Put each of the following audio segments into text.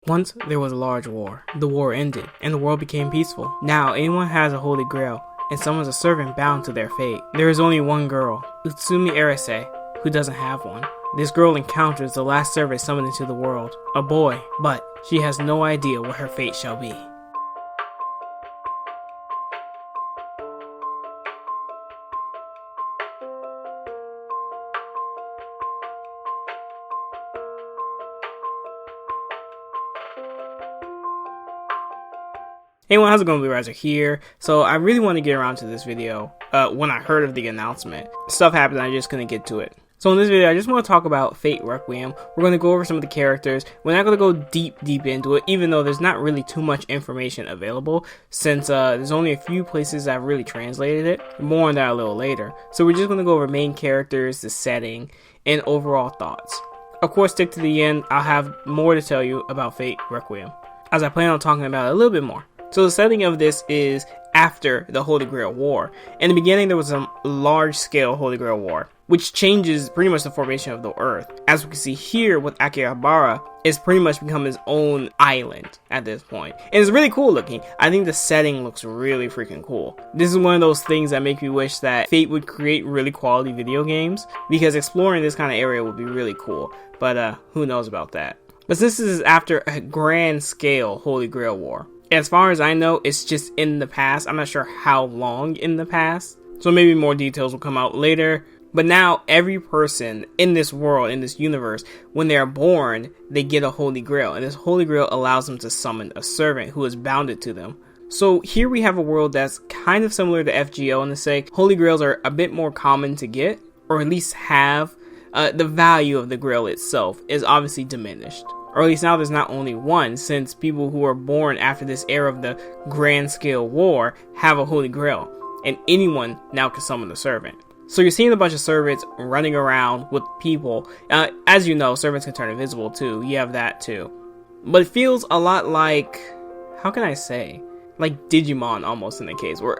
Once there was a large war. The war ended, and the world became peaceful. Now anyone has a holy grail, and someone's a servant bound to their fate. There is only one girl, Utsumi Erice, who doesn't have one. This girl encounters the last servant summoned into the world, a boy, but she has no idea what her fate shall be. Hey everyone, how's it going? Blue Riser here. So I really want to get around to this video when I heard of the announcement. Stuff happened, I just couldn't get to it. So in this video, I just want to talk about Fate Requiem. We're going to go over some of the characters. We're not going to go deep into it, even though there's not really too much information available, since there's only a few places that have really translated it. More on that a little later. So we're just going to go over main characters, the setting, and overall thoughts. Of course, stick to the end. I'll have more to tell you about Fate Requiem, as I plan on talking about it a little bit more. So the setting of this is after the Holy Grail War. In the beginning, there was a large-scale Holy Grail War, which changes pretty much the formation of the Earth. As we can see here with Akihabara, it's pretty much become his own island at this point. And it's really cool looking. I think the setting looks really freaking cool. This is one of those things that make me wish that Fate would create really quality video games, because exploring this kind of area would be really cool. But who knows about that. But this is after a grand-scale Holy Grail War. As far as I know, it's just in the past. I'm not sure how long in the past, so maybe more details will come out later. But now every person in this world, in this universe, when they're born, they get a Holy Grail, and this Holy Grail allows them to summon a servant who is bounded to them. So here we have a world that's kind of similar to FGO in the sake. Holy Grails are a bit more common to get, or at least have. The value of the Grail itself is obviously diminished. Or at least now there's not only one, since people who are born after this era of the grand scale war have a Holy Grail, and anyone now can summon a servant. So you're seeing a bunch of servants running around with people. As you know, servants can turn invisible too. You have that too. But it feels a lot like, how can I say? Like Digimon almost in the case, where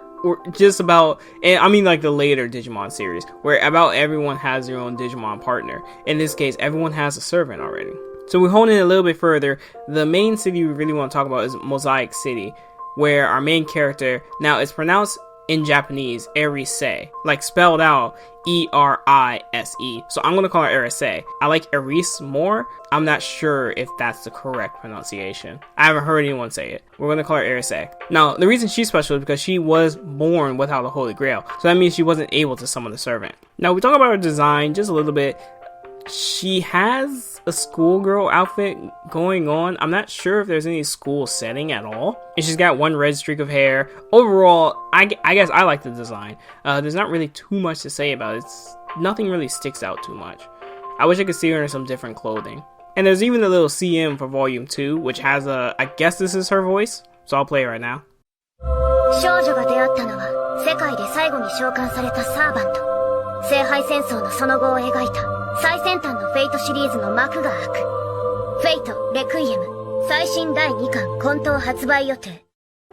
just about, and I mean like the later Digimon series, where about everyone has their own Digimon partner. In this case, everyone has a servant already. So we hone in a little bit further. The main city we really want to talk about is Mosaic City, where our main character, now it's pronounced in Japanese, Erice, like spelled out E-R-I-S-E. So I'm going to call her Erice. I like Erice more. I'm not sure if that's the correct pronunciation. I haven't heard anyone say it. We're going to call her Erice. Now, the reason she's special is because she was born without a Holy Grail. So that means she wasn't able to summon a servant. Now, we talk about her design just a little bit. She has a schoolgirl outfit going on. I'm not sure if there's any school setting at all. And she's got one red streak of hair. Overall, I guess I like the design. There's not really too much to say about it. Nothing really sticks out too much. I wish I could see her in some different clothing. And there's even a little CM for Volume 2, which has I guess this is her voice. So I'll play it right now. 少女が出会ったのは世界で最後に召喚されたサーバント。聖杯戦争のその後を描いた最先端のフェイトシリーズの幕が開く。フェイトレクイエム最新第2巻混沌発売予定。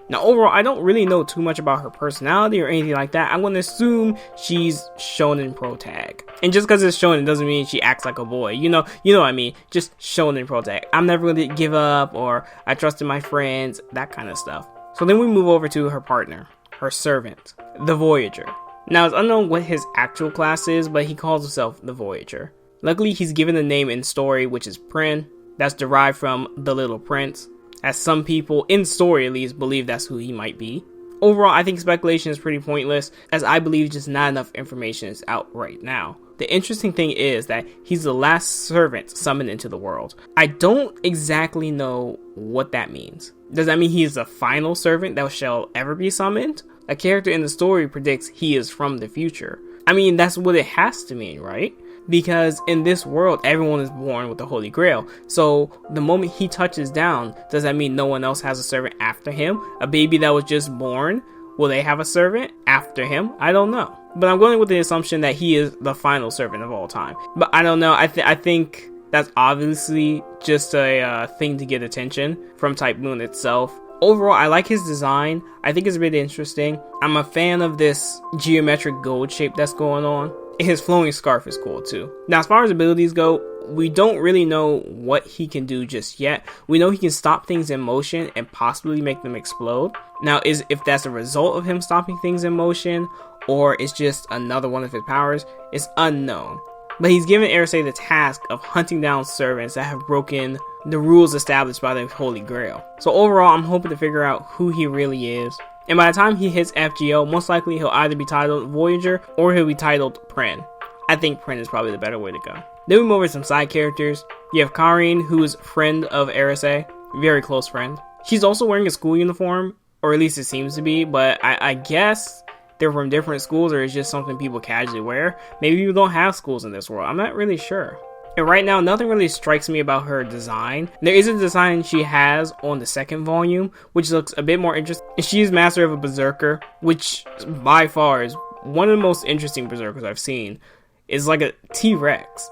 Now overall, I don't really know too much about her personality or anything like that. I'm going to assume she's shonen protag. And just because it's shonen doesn't mean she acts like a boy. You know what I mean. Just shonen protag. I'm never going to give up, or I trusted my friends, that kind of stuff. So then we move over to her partner, her servant, the Voyager. Now, it's unknown what his actual class is, but he calls himself the Voyager. Luckily, he's given a name in story, which is Prin. That's derived from The Little Prince, as some people, in story at least, believe that's who he might be. Overall, I think speculation is pretty pointless, as I believe just not enough information is out right now. The interesting thing is that he's the last servant summoned into the world. I don't exactly know what that means. Does that mean he is the final servant that shall ever be summoned? A character in the story predicts he is from the future. I mean, that's what it has to mean, right? Because in this world, everyone is born with the Holy Grail. So the moment he touches down, does that mean no one else has a servant after him? A baby that was just born, will they have a servant after him? I don't know. But I'm going with the assumption that he is the final servant of all time. But I don't know. I think that's obviously just a thing to get attention from Type Moon itself. Overall, I like his design. I think it's really interesting. I'm a fan of this geometric gold shape that's going on. His flowing scarf is cool too. Now, as far as abilities go, we don't really know what he can do just yet. We know he can stop things in motion and possibly make them explode. Now, if that's a result of him stopping things in motion, or it's just another one of his powers, is unknown. But he's given Erice the task of hunting down servants that have broken the rules established by the Holy Grail. So overall, I'm hoping to figure out who he really is. And by the time he hits FGO, most likely he'll either be titled Voyager or he'll be titled Pren. I think Pren is probably the better way to go. Then we move over to some side characters. You have Karine, who is friend of Erice, very close friend. She's also wearing a school uniform, or at least it seems to be, but I guess they're from different schools, or it's just something people casually wear. Maybe people don't have schools in this world. I'm not really sure. And right now, nothing really strikes me about her design. There is a design she has on the second volume, which looks a bit more interesting. She is master of a berserker, which by far is one of the most interesting berserkers I've seen. It's like a T-Rex.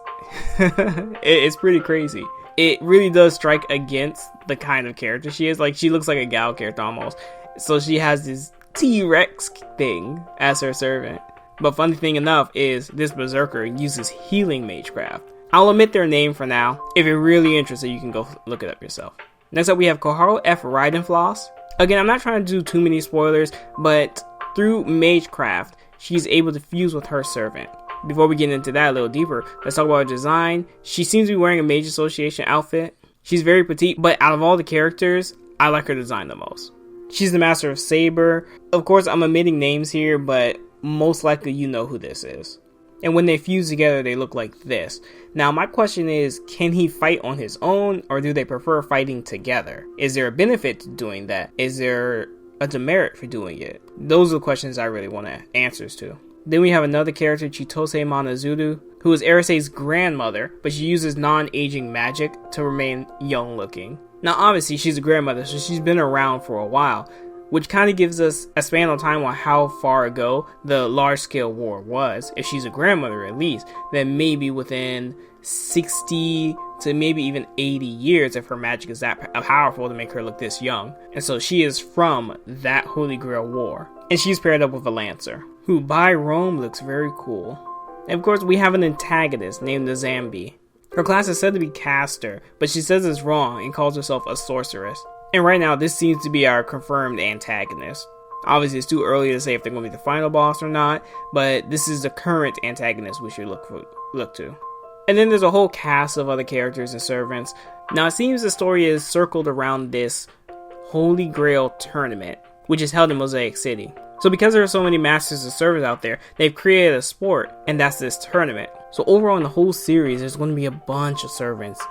It's pretty crazy. It really does strike against the kind of character she is. Like, she looks like a gal character almost. So she has this T-Rex thing as her servant. But funny thing enough is this berserker uses healing magecraft. I'll omit their name for now. If you're really interested, you can go look it up yourself. Next up, we have Koharu F. Ridenfloss. Again, I'm not trying to do too many spoilers, but through magecraft, she's able to fuse with her servant. Before we get into that a little deeper, let's talk about her design. She seems to be wearing a Mage Association outfit. She's very petite, but out of all the characters, I like her design the most. She's the master of Saber. Of course, I'm omitting names here, but most likely you know who this is. And when they fuse together, they look like this. Now, my question is, can he fight on his own, or do they prefer fighting together? Is there a benefit to doing that? Is there a demerit for doing it? Those are the questions I really want answers to. Then we have another character, Chitose Monozuru, who is Erice's grandmother, but she uses non-aging magic to remain young looking. Now, obviously, she's a grandmother, so she's been around for a while, which kind of gives us a span of time on how far ago the large-scale war was. If she's a grandmother at least, then maybe within 60 to maybe even 80 years if her magic is that powerful to make her look this young. And so she is from that Holy Grail war. And she's paired up with a Lancer, who by Rome looks very cool. And of course, we have an antagonist named the Zambi. Her class is said to be Caster, but she says it's wrong and calls herself a sorceress. And right now, this seems to be our confirmed antagonist. Obviously, it's too early to say if they're going to be the final boss or not, but this is the current antagonist we should look to. And then there's a whole cast of other characters and servants. Now, it seems the story is circled around this Holy Grail tournament, which is held in Mosaic City. So because there are so many masters and servants out there, they've created a sport, and that's this tournament. So overall in the whole series, there's going to be a bunch of servants,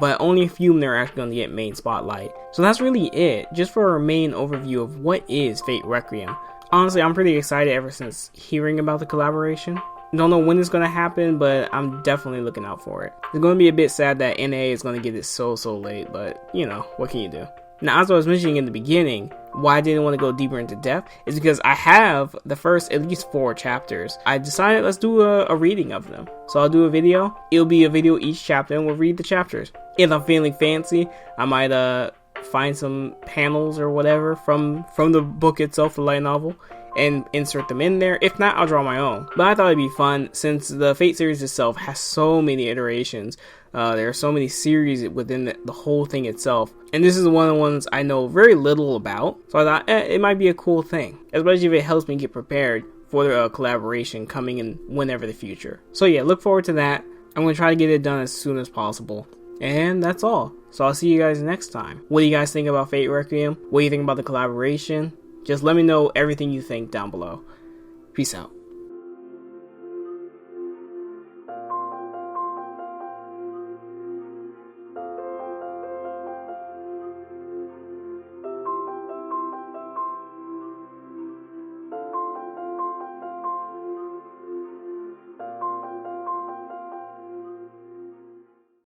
but only a few of them are actually going to get main spotlight. So that's really it, just for a main overview of what is Fate Requiem. Honestly, I'm pretty excited ever since hearing about the collaboration. Don't know when it's going to happen, but I'm definitely looking out for it. It's going to be a bit sad that NA is going to get it so late, but you know, what can you do? Now, as I was mentioning in the beginning, why I didn't want to go deeper into depth is because I have the first at least 4 chapters. I decided let's do a reading of them. So I'll do a video. It'll be a video each chapter and we'll read the chapters. If I'm feeling fancy, I might find some panels or whatever from the book itself, the light novel, and insert them in there. If not, I'll draw my own. But I thought it'd be fun since the Fate series itself has so many iterations. There are so many series within the whole thing itself. And this is one of the ones I know very little about. So I thought it might be a cool thing. Especially if it helps me get prepared for the collaboration coming in whenever the future. So yeah, look forward to that. I'm going to try to get it done as soon as possible. And that's all. So I'll see you guys next time. What do you guys think about Fate Requiem? What do you think about the collaboration? Just let me know everything you think down below. Peace out.